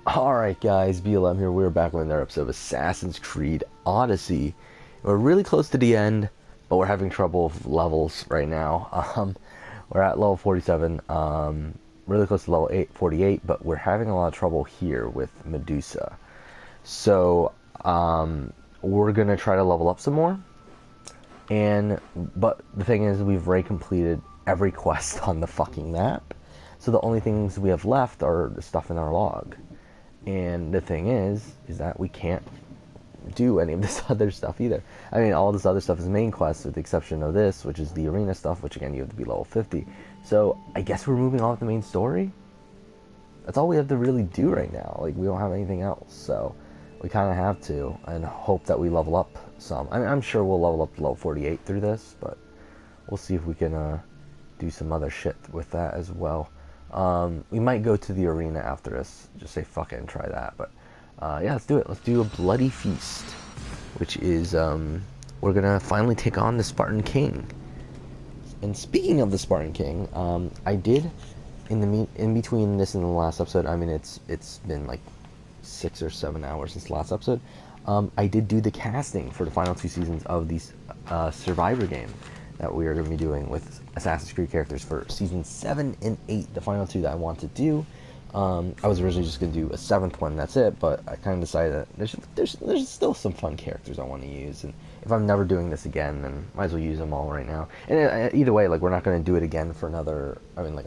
Alright guys, BLM here. We're back with another episode of Assassin's Creed Odyssey. We're really close to the end, but we're having trouble with levels right now. We're at level 47, really close to level 48, but we're having a lot of trouble here with Medusa. So, we're gonna try to level up some more. But the thing is, we've already completed every quest on the fucking map. So the only things we have left are the stuff in our log. And the thing is that we can't do any of this other stuff either. I mean, all this other stuff is main quest with the exception of this, which is the arena stuff, which again, you have to be level 50. So I guess we're moving on with the main story. That's all we have to really do right now. Like, we don't have anything else. So we kind of have to and hope that we level up some. I mean, I'm sure we'll level up to level 48 through this, but we'll see if we can do some other shit with that as well. We might go to the arena after this. Just say fuck it and try that. But yeah, let's do it. Let's do a bloody feast, which is we're gonna finally take on the Spartan King. And speaking of the Spartan King, I did in between this and the last episode. I mean, it's been like 6 or 7 hours since the last episode. I did do the casting for the final 2 seasons of these Survivor game that we are going to be doing with Assassin's Creed characters for seasons 7 and 8, the final 2 that I want to do. I was originally just going to do a 7th one, that's it, but I kind of decided that there's still some fun characters I want to use, and if I'm never doing this again, then might as well use them all right now. And either way, like, we're not going to do it again for another, I mean, like,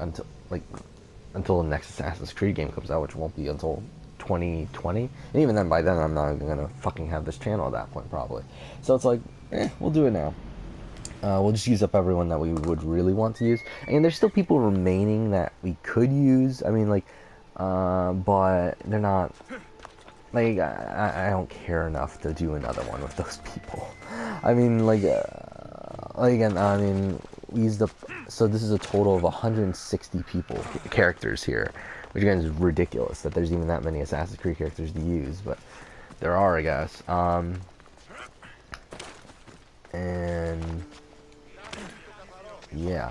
until the next Assassin's Creed game comes out, which won't be until 2020, and even then, by then, I'm not going to fucking have this channel at that point, probably. So it's like, we'll do it now. We'll just use up everyone that we would really want to use. And there's still people remaining that we could use. I mean, like, but they're not, like, I don't care enough to do another one with those people. I mean, like again, I mean, we used up, so this is a total of 160 characters here, which again is ridiculous that there's even that many Assassin's Creed characters to use, but there are, I guess. And yeah,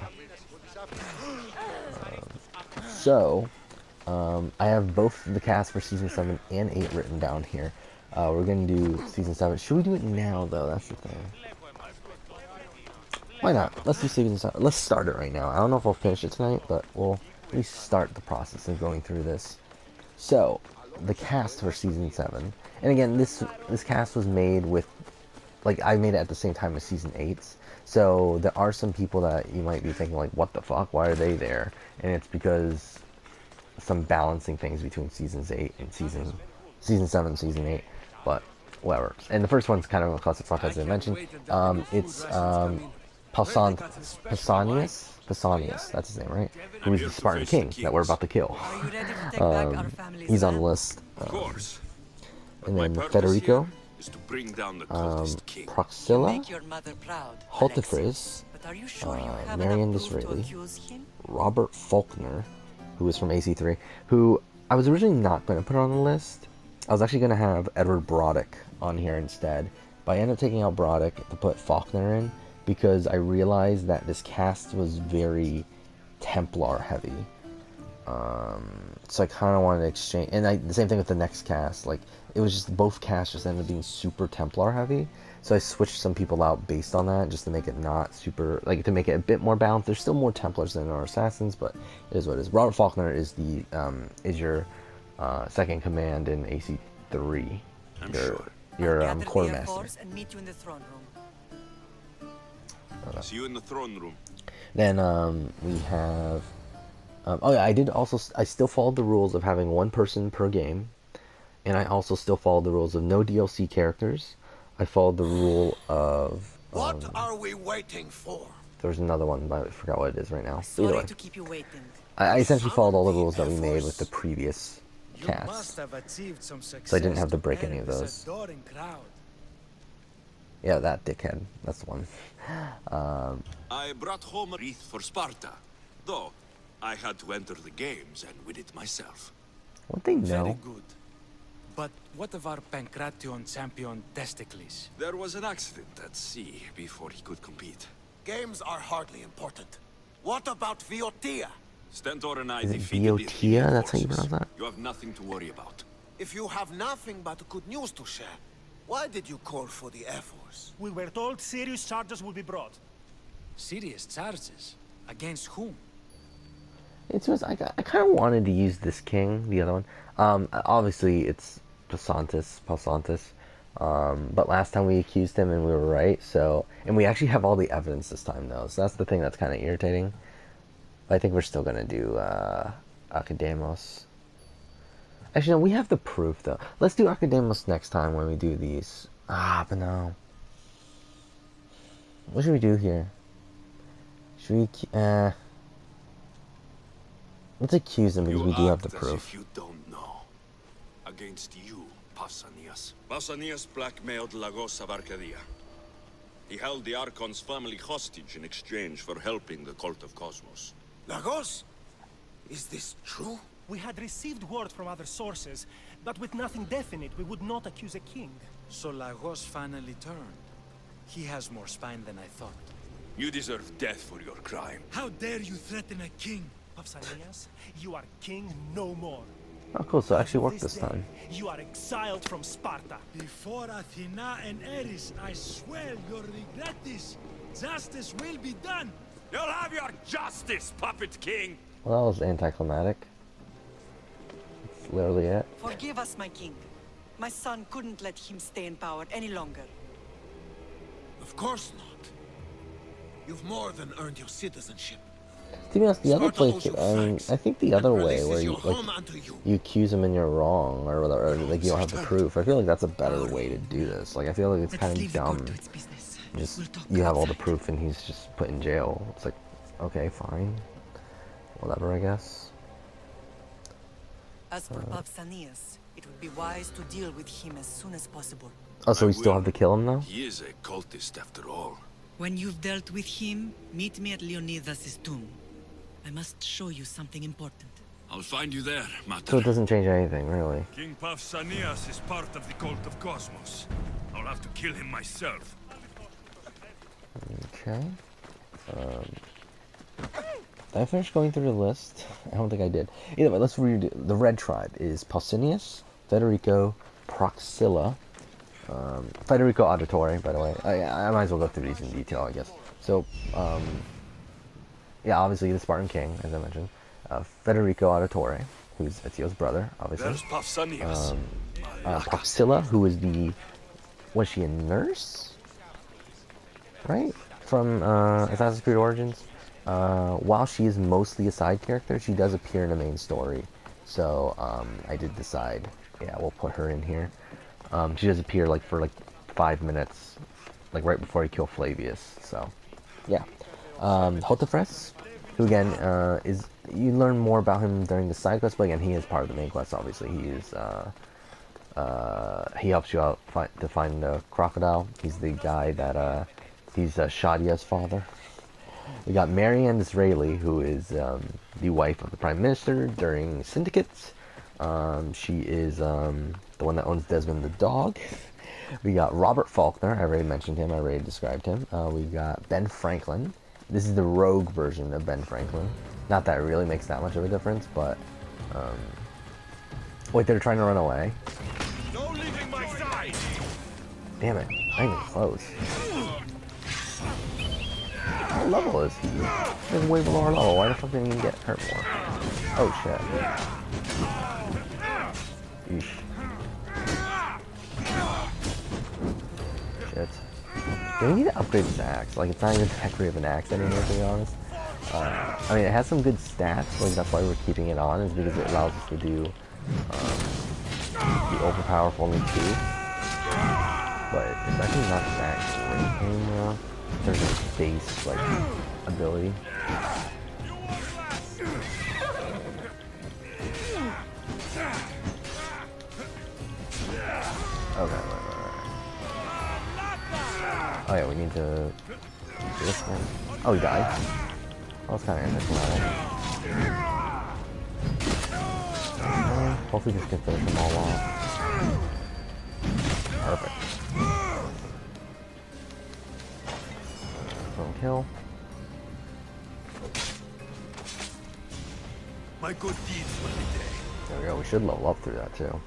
I have both the cast for season 7 and 8 written down here. We're gonna do season 7. Should we do it now, though? That's the thing. Why not? Let's do season 7. Let's start it right now. I don't know if I'll finish it tonight, but we'll at least start the process of going through this. So, the cast for season 7, and again, this cast was made with, like, I made it at the same time as season 8's. So there are some people that you might be thinking, like, what the fuck? Why are they there? And it's because some balancing things between seasons 8 and season 7 and season 8. But whatever. And the first one's kind of a clusterfuck, as I mentioned. It's Pausanias, that's his name, right? Who is the Spartan King that we're about to kill. He's on the list. And then Federico, Proxilla, Haltifris, Marion Disraeli, Robert Faulkner, who is from AC3, who I was originally not going to put on the list. I was actually going to have Edward Broddick on here instead, but I ended up taking out Broddick to put Faulkner in because I realized that this cast was very Templar heavy. So I kind of wanted to exchange, and the same thing with the next cast. Like, it was just, both casts just ended up being super Templar heavy. So I switched some people out based on that, just to make it not super, like, to make it a bit more balanced. There's still more Templars than there are Assassins, but it is what it is. Robert Faulkner is the your second command in AC3. Your quartermaster. See you in the throne room. Then we have. Oh yeah, I still followed the rules of having one person per game, and I also still followed the rules of no DLC characters. I followed the rule of. What are we waiting for? There's another one, but I forgot what it is right now. Sorry either way, to keep you waiting. I essentially followed all the rules that we made with the previous cast, so I didn't have to break any of those. Yeah, that dickhead. That's the one. I brought home a wreath for Sparta, though I had to enter the games and win it myself. What they Very know? good. But what of our Pancration champion Testicles? There was an accident at sea before he could compete. Games are hardly important. What about Viotia? Stentor and I Is it defeated the Viotia? Athenian That's how you forces. pronounce that? You have nothing to worry about. If you have nothing but good news to share, why did you call for the Air Force? We were told serious charges will be brought. Serious charges? Against whom? It's just I kind of wanted to use this king, the other one. Obviously it's Pasantis. But last time we accused him and we were right. So, and we actually have all the evidence this time though. So that's the thing that's kind of irritating. But I think we're still gonna do Akademos. Actually, no, we have the proof though. Let's do Akademos next time when we do these. But no. What should we do here? Should we? Let's accuse him because we do have the proof. If you don't know. Against you, Pausanias. Pausanias blackmailed Lagos of Arcadia. He held the Archon's family hostage in exchange for helping the Cult of Cosmos. Lagos? Is this true? We had received word from other sources, but with nothing definite, we would not accuse a king. So Lagos finally turned. He has more spine than I thought. You deserve death for your crime. How dare you threaten a king? Pausanias, you are king no more. Oh, cool. So it actually worked This this time. day, you are exiled from Sparta. Before Athena and Eris, I swear you'll regret this. Justice will be done. You'll have your justice, puppet king! Well, that was anticlimactic. That's literally it. Forgive us, my king. My son couldn't let him stay in power any longer. Of course not. You've more than earned your citizenship. To be honest, the other Sparta place, owes you I mean, thanks, I think the other and way releases where you your like home unto you. you accuse him and you're wrong, or like you don't have the proof. I feel like that's a better way to do this. Like I feel like it's Let's kind of leave the dumb. court to its business. Just We'll talk you have all the outside. proof and he's just put in jail. It's like, okay, fine, whatever, I guess. As for Pausanias, it would be wise to deal with him as soon as possible. Oh, so I we still will. have to kill him though? He is a cultist after all. When you've dealt with him, meet me at Leonidas' tomb. I must show you something important. I'll find you there, Mater. So it doesn't change anything, really. King Pausanias is part of the Cult of Cosmos. I'll have to kill him myself. Okay. Did I finish going through the list? I don't think I did. Either way, let's read. The Red Tribe is Pausanias, Federico, Proxilla, Federico Auditore, by the way. I might as well go through these in detail, I guess. So, yeah, obviously the Spartan King, as I mentioned. Federico Auditore, who's Ezio's brother, obviously. There's Pausanias. Proxilla, who is the... Was she a nurse? Right? From Assassin's Creed Origins. While she is mostly a side character, she does appear in the main story. So, I did decide, yeah, we'll put her in here. She does appear, like, for, like, 5 minutes, like, right before you kill Flavius, so, yeah. Hotefres, who, again, is, you learn more about him during the side quest, but again, he is part of the main quest, obviously. He is, he helps you out to find the crocodile. He's the guy that, he's Shadia's father. We got Marianne Disraeli, who is the wife of the Prime Minister during Syndicates. She is the one that owns Desmond the dog. We got Robert Faulkner. I already mentioned him. I already described him. We got Ben Franklin. This is the rogue version of Ben Franklin. Not that it really makes that much of a difference, but... Wait, they're trying to run away. No leaving my side! Damn it. I ain't even close. What level is he? He's way below our level. Why the fuck didn't he get hurt more? Oh shit. Eesh. Shit. Yeah, we need to upgrade this axe. Like, it's not even that great of an axe anymore, to be honest. I mean, it has some good stats. Like, that's why we're keeping it on, is because it allows us to do the overpower for only 2. But it's actually not that great anymore. In terms of base, like, ability. Okay, right. Oh yeah, we need to do this one. Oh, he died. That was kind of anticlimactic. Hopefully this can finish them all off. Perfect. Kill. My good deeds will be day. There we go. We should level up through that too.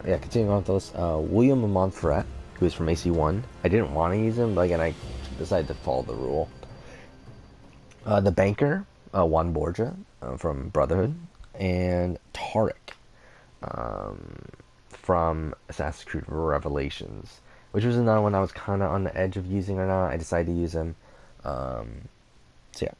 yeah, continuing on with the list, William of Montferrat, who is from AC1. I didn't want to use him, but again, I decided to follow the rule. The banker, Juan Borgia, from Brotherhood, and Tarek, from Assassin's Creed Revelations, which was another one I was kind of on the edge of using or not. I decided to use him. So yeah.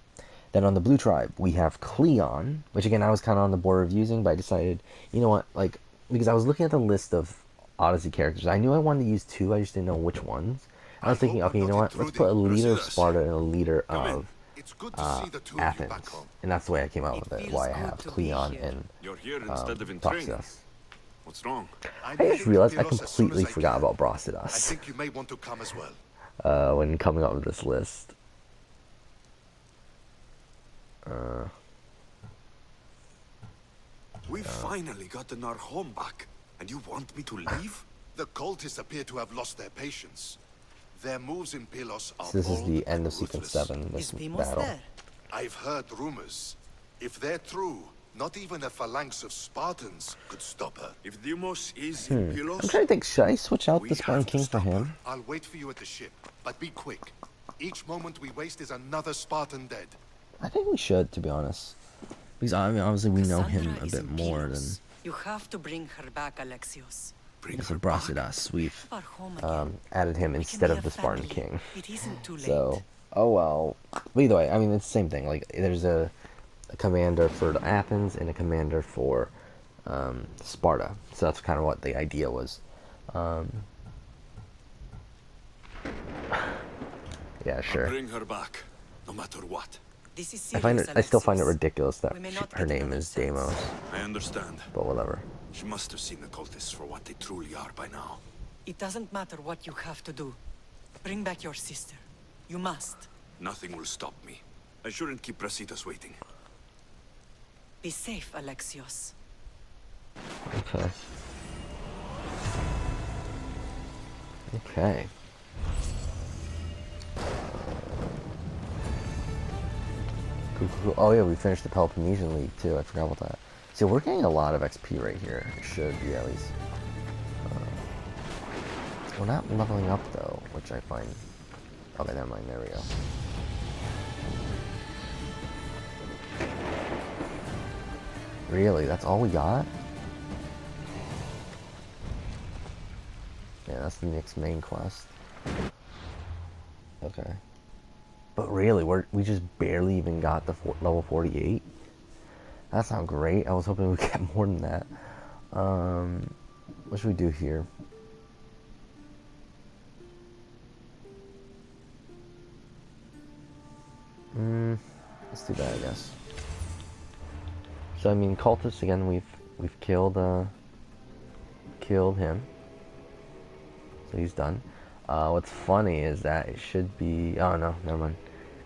Then on the Blue Tribe, we have Cleon, which again I was kind of on the border of using, but I decided, you know what, like, because I was looking at the list of Odyssey characters, I knew I wanted to use two, I just didn't know which ones. I was thinking, okay, you know what, let's put a leader of Sparta and a leader of It's good to see the two of you back Athens, home. and that's the way I came out It with it. feels Why I good have to be Cleon here. and You're here instead of in training. Brasidas. What's wrong? I'm I just heading to realized I Pylos as soon completely as I forgot can. about I Brasidas think you may want to come as well. when coming up with this list. We finally gotten our home back, and you want me to leave? The cultists appear to have lost their patience. Their moves in Pylos are So this is bold the end and of Sequence ruthless. 7, this Is Demos battle. there? I've heard rumors. If they're true, not even a phalanx of Spartans could stop her. If Demos is in I'm Pylos, trying to think, should I switch out We the Spartan have to King for stop her. him? I'll wait for you at the ship, but be quick. Each moment we waste is another Spartan dead. I think we should, to be honest. Because I mean, obviously we know him Cassandra a is bit in more than Pylos. You have to bring her back, Alexios. bring as her a back. Brasidas. We've Our home again. added him We can instead be of a the Spartan family. King. It isn't too late. So, oh well. But either way, I mean, it's the same thing. Like, there's a commander for Athens and a commander for Sparta. So that's kind of what the idea was. Yeah, sure. Bring her back, no matter what. This is I find it. serious, I still find it Alexios. ridiculous that We may not her get name another is chance. Deimos. I understand. But whatever. She must have seen the cultists for what they truly are by now. It doesn't matter what you have to do. Bring back your sister. You must. Nothing will stop me. I shouldn't keep Brasidas waiting. Be safe, Alexios. Okay. Okay. Cool, cool, cool. Oh yeah, we finished the Peloponnesian League too. I forgot about that. So we're getting a lot of XP right here. It should be at least. We're not leveling up though, which I find. Okay, never mind. There we go. Really? That's all we got? Yeah, that's the next main quest. Okay. But really, we just barely even got the level 48. That's not great. I was hoping we'd get more than that. What should we do here? Let's do that, I guess. So I mean, cultists again. We've killed him. So he's done. What's funny is that it should be. Oh no, never mind.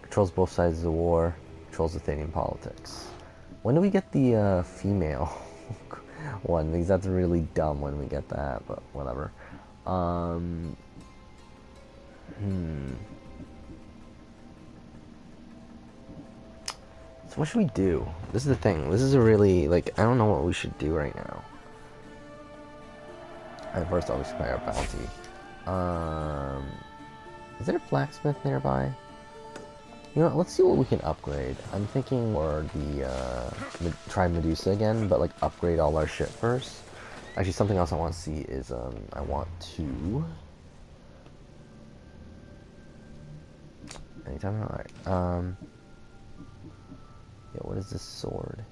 Controls both sides of the war. Controls Athenian politics. When do we get the female one? Because that's really dumb when we get that. But whatever. So what should we do? This is the thing. This is a really, like, I don't know what we should do right now. Alright, first off, we should pay our bounty. Is there a blacksmith nearby? You know, let's see what we can upgrade. I'm thinking or the try Medusa again, but like upgrade all our shit first. Actually, something else I want to see is I want to. Anytime, alright. Yeah, what is this sword?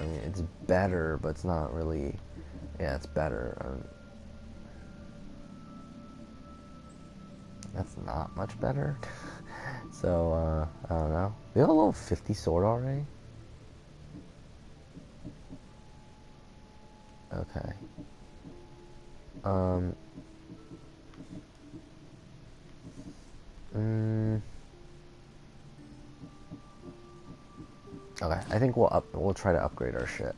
I mean, it's better, but it's not really. Yeah, it's better. That's not much better. So, I don't know. We have a level 50 sword already? Okay. Okay, I think we'll try to upgrade our shit.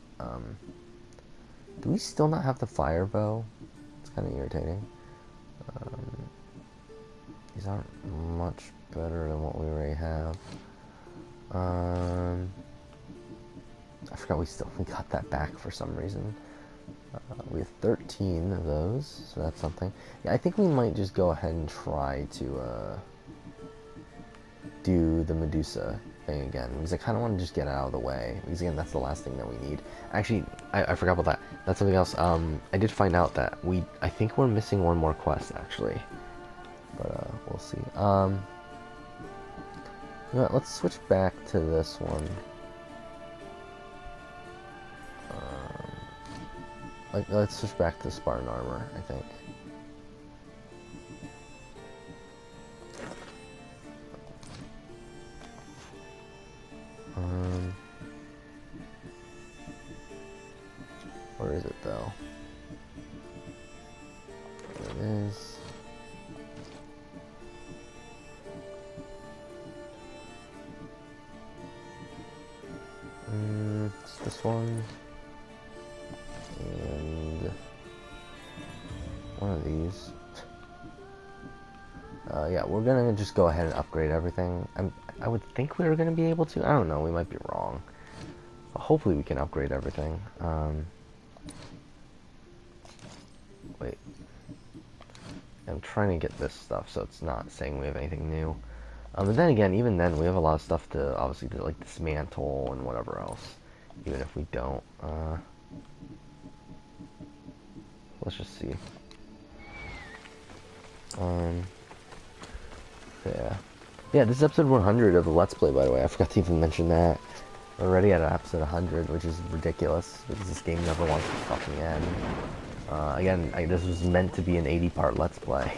Do we still not have the fire bow? It's kind of irritating. These aren't much better than what we already have. I forgot forgot we got that back for some reason. We have 13 of those, so that's something. Yeah, I think we might just go ahead and try to do the Medusa thing again, because I kind of want to just get it out of the way, because again, that's the last thing that we need. Actually, I forgot about that. That's something else. I did find out that I think we're missing one more quest, actually. But, we'll see. You know what, let's switch back to this one. Let's switch back to Spartan armor, I think. Where is it though? There it is. It's this one. And one of these. Yeah, we're gonna just go ahead and upgrade everything. I would think we were gonna be able to. I don't know. We might be wrong. But hopefully, we can upgrade everything. Wait. I'm trying to get this stuff so it's not saying we have anything new. But then again, even then, we have a lot of stuff to obviously to, like, dismantle and whatever else. Even if we don't. Let's just see. Yeah, this is episode 100 of the Let's Play, by the way. I forgot to even mention that. We're already at episode 100, which is ridiculous, because this game never wants to fucking end. Again, this was meant to be an 80-part Let's Play.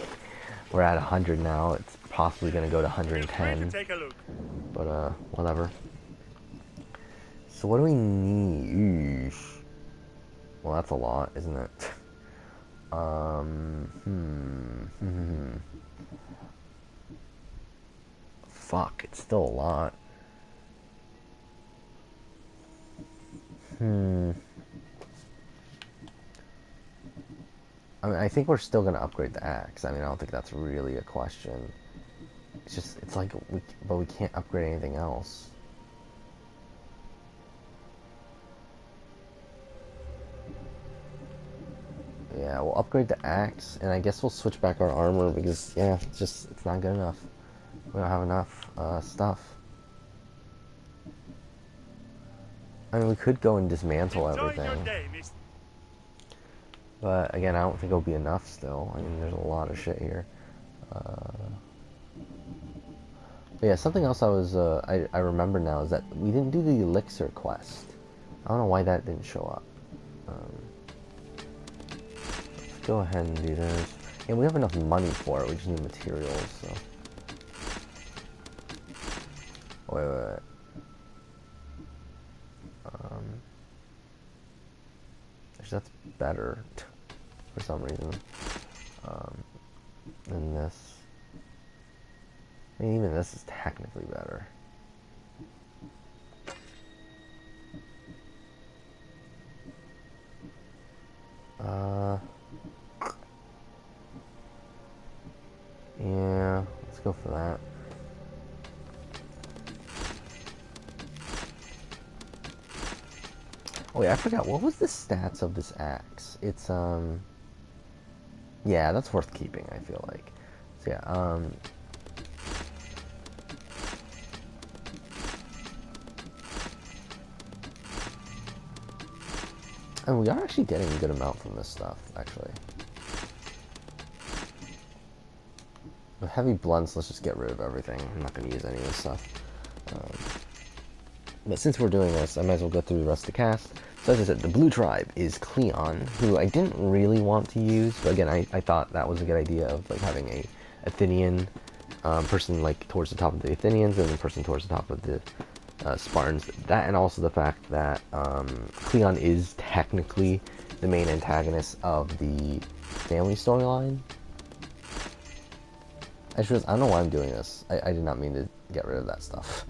We're at 100 now. It's possibly going to go to 110. But, whatever. So what do we need? Well, that's a lot, isn't it? Fuck, it's still a lot. I mean, I think we're still gonna upgrade the axe. I mean, I don't think that's really a question. It's like, but we can't upgrade anything else. Yeah, we'll upgrade the axe, and I guess we'll switch back our armor, because, yeah, it's not good enough. We don't have enough, stuff. I mean, we could go and dismantle everything. But, again, I don't think it'll be enough still. I mean, there's a lot of shit here. But yeah, something else I remember now is that we didn't do the elixir quest. I don't know why that didn't show up. Let's go ahead and do this. And we have enough money for it, we just need materials, so. Wait. Actually, that's better for some reason than this. I mean, even this is technically better. Yeah, let's go for that. Oh wait, I forgot, what was the stats of this axe? It's, yeah, that's worth keeping, I feel like. So yeah, and we are actually getting a good amount from this stuff, actually. With heavy blunts, let's just get rid of everything. I'm not going to use any of this stuff. But since we're doing this, I might as well go through the rest of the cast. So as I said, the blue tribe is Cleon, who I didn't really want to use, but again, I thought that was a good idea of like having a Athenian person like towards the top of the Athenians and the person towards the top of the Spartans. That, and also the fact that Cleon is technically the main antagonist of the family storyline. I don't know why I'm doing this. I did not mean to get rid of that stuff.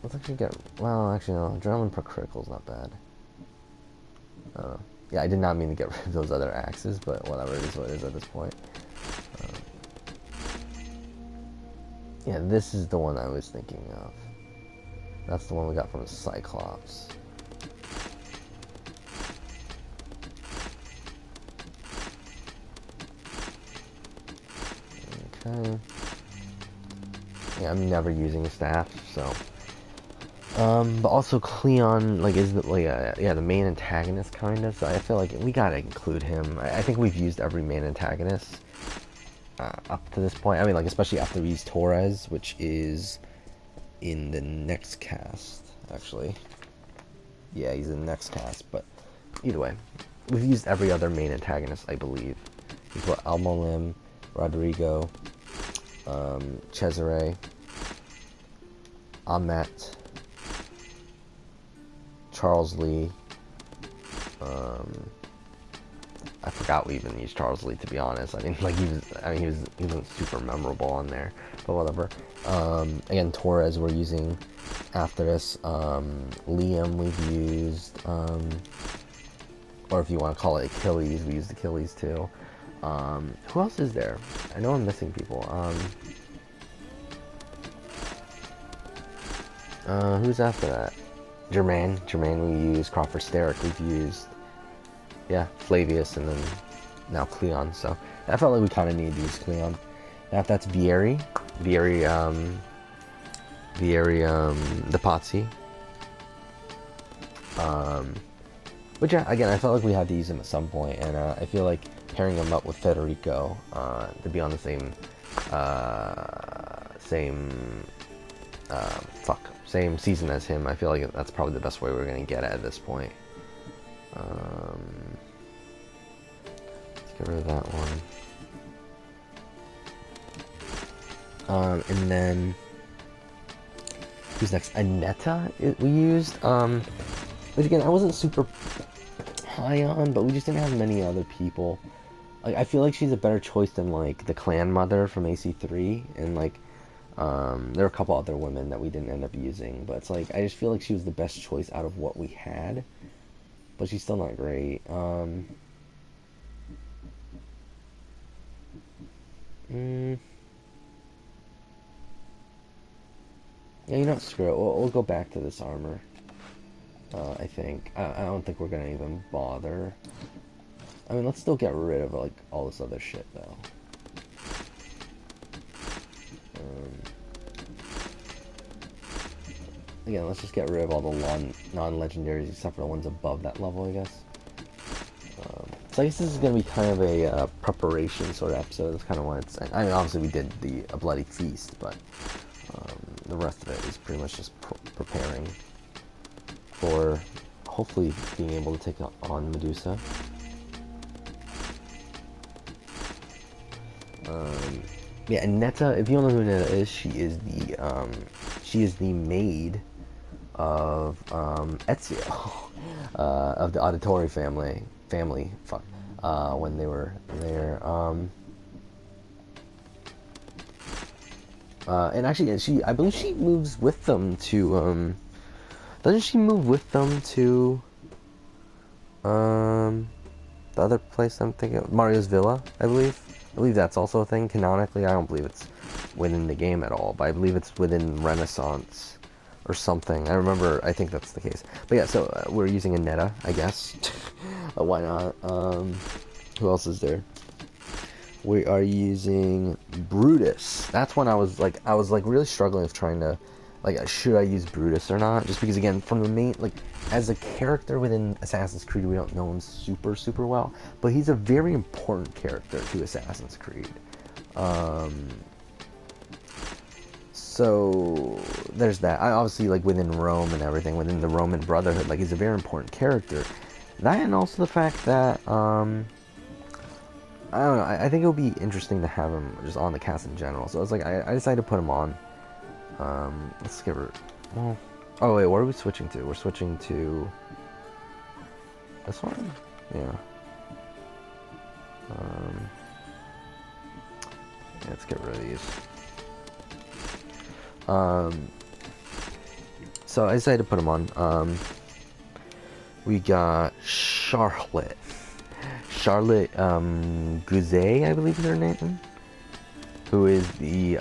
Let's actually well, actually no, adrenaline per critical is not bad. Yeah, I did not mean to get rid of those other axes, but whatever, it is what it is at this point. Yeah, this is the one I was thinking of. That's the one we got from Cyclops. Okay. Yeah, I'm never using a staff, so. But also Cleon, like, is the, like, yeah, the main antagonist, kind of, so I feel like we gotta include him. I think we've used every main antagonist up to this point. I mean, like, especially after we used Torres, which is in the next cast, actually. Yeah, he's in the next cast, but either way, we've used every other main antagonist, I believe. We've got Almolim, Rodrigo, Cesare, Ahmet, Charles Lee. I forgot we even used Charles Lee, to be honest. I mean, like, he wasn't super memorable on there, but whatever. Again, Torres we're using after this. Liam we've used, or if you want to call it Achilles, we used Achilles too. Who else is there? I know I'm missing people. Who's after that? Jermaine we used. Crawford Steric we've used. Yeah, Flavius, and then now Cleon. So I felt like we kind of needed to use Cleon. Now if that's Vieri, the Pazzi. Which, again, I felt like we had to use him at some point, and I feel like pairing him up with Federico to be on the same season as him. I feel like that's probably the best way we're gonna get at this point. Let's get rid of that one. And then who's next? Aneta we used. Which again, I wasn't super high on, but we just didn't have many other people. Like, I feel like she's a better choice than, like, the clan mother from AC3, and, like, there were a couple other women that we didn't end up using, but it's like, I just feel like she was the best choice out of what we had, but she's still not great. Yeah, you know what, screw it, we'll go back to this armor. I think. I don't think we're gonna even bother. I mean, let's still get rid of, like, all this other shit, though. Again, let's just get rid of all the non-legendaries, except for the ones above that level, I guess. So I guess this is gonna be kind of a preparation sort of episode. That's kind of what it's. I mean, obviously we did a bloody feast, but the rest of it is pretty much just preparing for hopefully being able to take on Medusa. Yeah, and Netta, if you don't know who Netta is, she is the maid of Ezio, of the Auditore family. When they were there. And actually, I believe she moves with them to doesn't she move with them to the other place I'm thinking of? Mario's Villa, I believe. I believe that's also a thing canonically. I don't believe it's within the game at all, but I believe it's within Renaissance or something. I think that's the case. But yeah, so we're using a Netta, I guess. Why not? Who else is there? We are using Brutus. That's when I was like really struggling with trying to, like, should I use Brutus or not? Just because, again, from the main, like, as a character within Assassin's Creed, we don't know him super, super well, but he's a very important character to Assassin's Creed. So there's that. I obviously, like, within Rome and everything, within the Roman Brotherhood, like, he's a very important character. That, and also the fact that, I don't know, I think it would be interesting to have him just on the cast in general. So it's like, I decided to put him on. Let's give her, well, oh wait, what are we switching to? We're switching to this one? Yeah. Yeah, let's get rid of these. So I decided to put him on. We got Charlotte Guzet, I believe is her name, who is the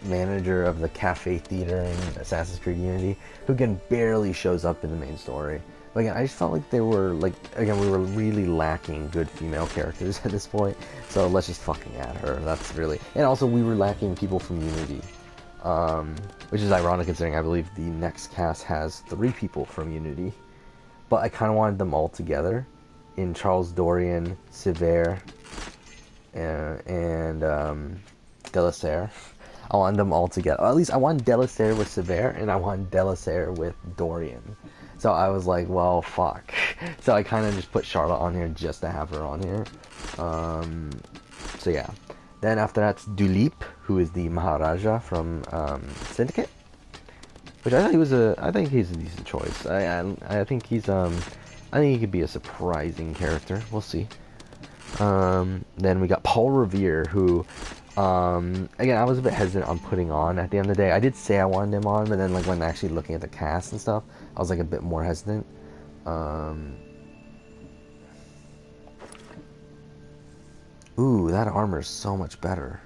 manager of the cafe theater in Assassin's Creed Unity, who again barely shows up in the main story. But again, I just felt like they were like, again, we were really lacking good female characters at this point. So let's just fucking add her. That's really, and also we were lacking people from Unity, which is ironic considering I believe the next cast has 3 people from Unity. But I kind of wanted them all together in Charles Dorian, Sever, and Delaserre. I wanted them all together. Or at least I wanted Delaserre with Sever, and I wanted Delaserre with Dorian. So I was like, well, fuck. So I kind of just put Charlotte on here just to have her on here. So yeah. Then after that's Dulip, who is the Maharaja from Syndicate. Which I think he's a decent choice. I think he's I think he could be a surprising character. We'll see. Then we got Paul Revere, who again, I was a bit hesitant on putting on at the end of the day. I did say I wanted him on, but then like when actually looking at the cast and stuff, I was like a bit more hesitant. Ooh, that armor is so much better.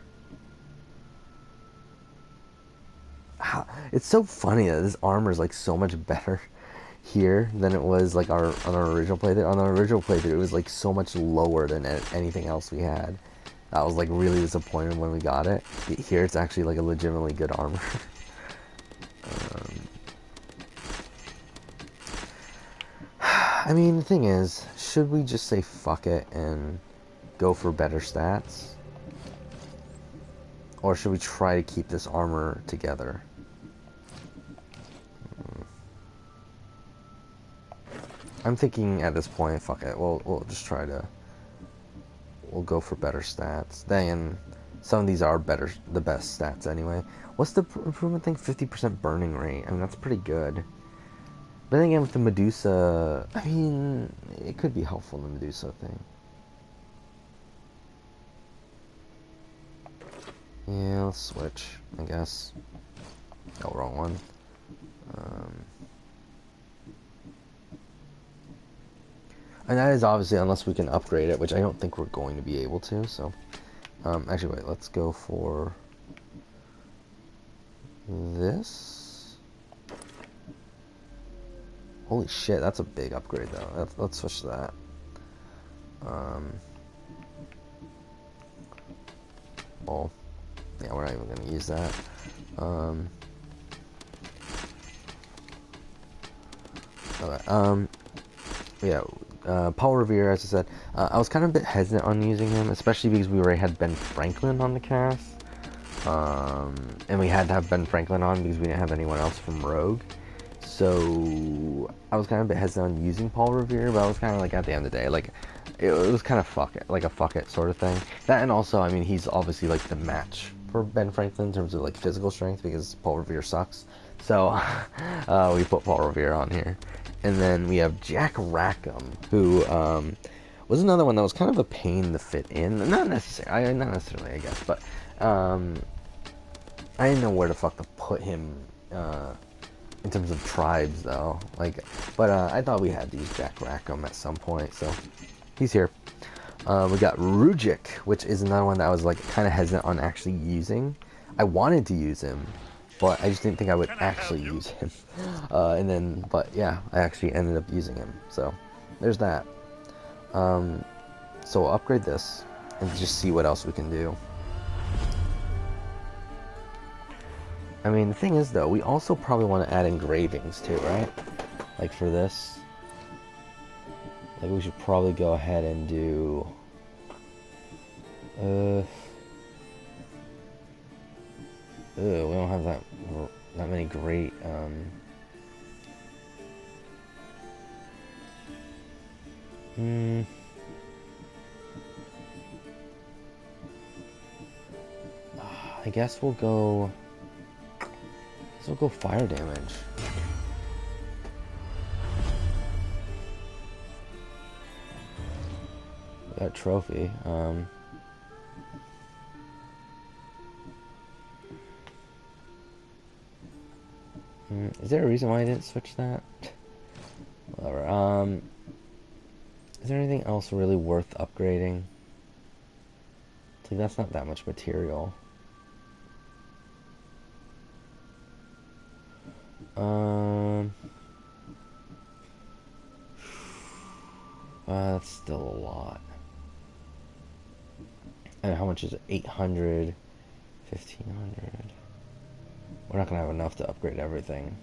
It's so funny that this armor is like so much better here than it was like on our original playthrough. On our original playthrough, it was like so much lower than anything else we had. I was like really disappointed when we got it. Here, it's actually like a legitimately good armor. I mean, the thing is, should we just say fuck it and go for better stats? Or should we try to keep this armor together? I'm thinking at this point, fuck it. We'll just try to. We'll go for better stats. Then some of these are the best stats anyway. What's the improvement thing? 50% burning rate. I mean, that's pretty good. But then again, with the Medusa, I mean, it could be helpful in the Medusa thing. Yeah, let's switch, I guess. Oh, wrong one. And that is obviously unless we can upgrade it, which I don't think we're going to be able to, so... actually, wait, let's go for... this? Holy shit, that's a big upgrade, though. Let's switch to that. Well, yeah, we're not even going to use that. Okay, yeah, Paul Revere, as I said, I was kind of a bit hesitant on using him, especially because we already had Ben Franklin on the cast. And we had to have Ben Franklin on because we didn't have anyone else from Rogue. So I was kind of a bit hesitant on using Paul Revere, but I was kind of like, at the end of the day, like, it was kind of fuck it, like a fuck it sort of thing. That, and also, I mean, he's obviously like the match for Ben Franklin in terms of like physical strength because Paul Revere sucks. So we put Paul Revere on here. And then we have Jack Rackham, who was another one that was kind of a pain to fit in. Not necessarily, I guess, but I didn't know where the fuck to put him in terms of tribes, though. Like, but I thought we had these Jack Rackham at some point, so he's here. We got Rujik, which is another one that I was like kind of hesitant on actually using. I wanted to use him, but I just didn't think I would actually use him. And then, but yeah, I actually ended up using him. So there's that. So we'll upgrade this and just see what else we can do. I mean, the thing is though, we also probably want to add engravings too, right? Like for this. Like we should probably go ahead and do... we don't have that many great I guess we'll go fire damage. We got trophy. Is there a reason why I didn't switch that? Whatever. Is there anything else really worth upgrading? Like, that's not that much material. That's still a lot. And how much is it? 800, 1500. We're not gonna have enough to upgrade everything.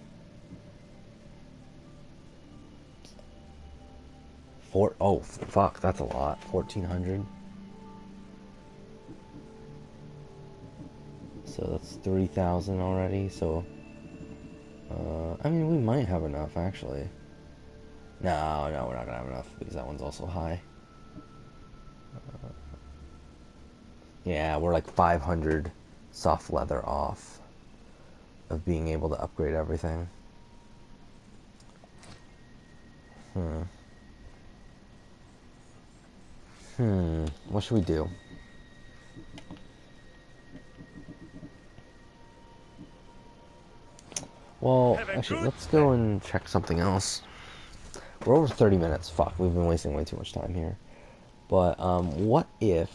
Oh, fuck, that's a lot. 1400. So that's 3000 already. So, I mean, we might have enough, actually. No, we're not gonna have enough because that one's also high. Yeah, we're like 500 soft leather off of being able to upgrade everything. What should we do? Well, actually, let's go and check something else. We're over 30 minutes. Fuck, we've been wasting way too much time here. But, what if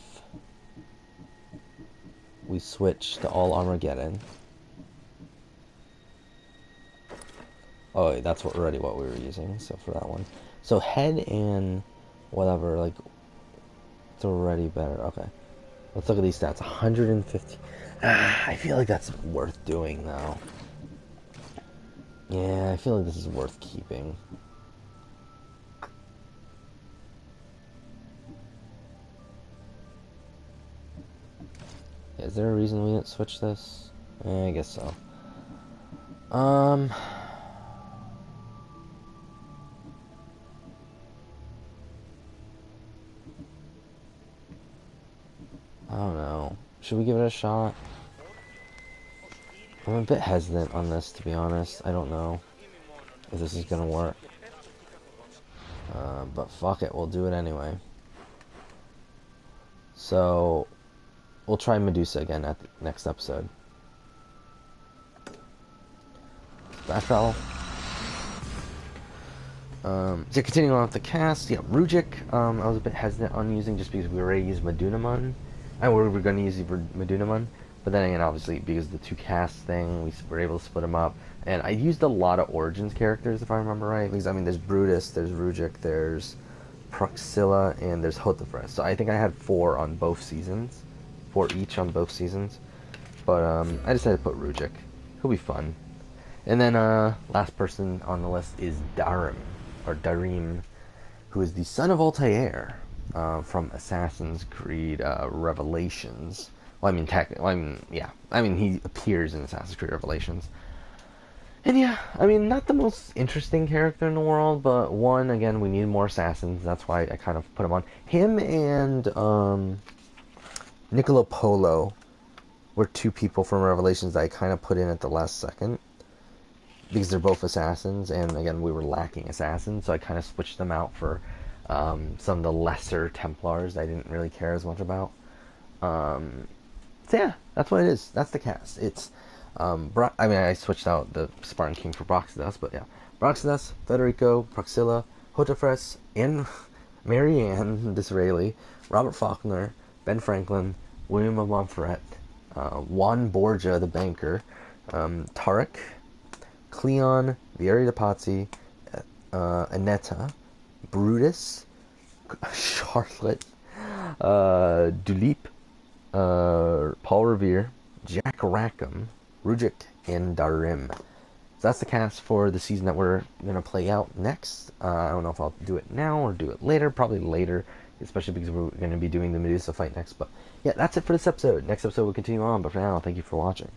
we switch to all Armageddon? Oh, wait, that's already what we were using, so for that one. So head and whatever, like, it's already better. Okay. Let's look at these stats. 150. I feel like that's worth doing, though. Yeah, I feel like this is worth keeping. Is there a reason we didn't switch this? I guess so. I don't know. Should we give it a shot? I'm a bit hesitant on this, to be honest. I don't know if this is gonna work. But fuck it, we'll do it anyway. So, we'll try Medusa again at the next episode. Fast travel. So continuing on with the cast, yeah, Rujik, I was a bit hesitant on using just because we already used Medunamun. And we were going to use Medunamun, but then again, obviously, because of the two cast thing, we were able to split them up. And I used a lot of Origins characters, if I remember right, because, I mean, there's Brutus, there's Rujik, there's Proxilla, and there's Hothafres. So I think I had 4 on both seasons, 4 each on both seasons. But I decided to put Rujik. He'll be fun. And then last person on the list is Darim, who is the son of Altair from Assassin's Creed Revelations. Well, I mean, he appears in Assassin's Creed Revelations. And yeah, I mean, not the most interesting character in the world, but one, again, we need more assassins. That's why I kind of put him on. Him and Niccolo Polo were 2 people from Revelations that I kind of put in at the last second, because they're both assassins, and again, we were lacking assassins, so I kind of switched them out for some of the lesser Templars I didn't really care as much about. So yeah, that's what it is. That's the cast. It's, I switched out the Spartan King for Broxidas, but yeah. Broxidas, Federico, Proxilla, Hothafres, and Marianne Disraeli, Robert Faulkner, Ben Franklin, William of Montferrat, Juan Borgia, the banker, Tarek, Cleon, Vieri de Pazzi, Annetta, Brutus, Charlotte, Dulip, Paul Revere, Jack Rackham, Rujik, and Darim. So that's the cast for the season that we're going to play out next. I don't know if I'll do it now or do it later. Probably later, especially because we're going to be doing the Medusa fight next. But yeah, that's it for this episode. Next episode we'll continue on. But for now, thank you for watching.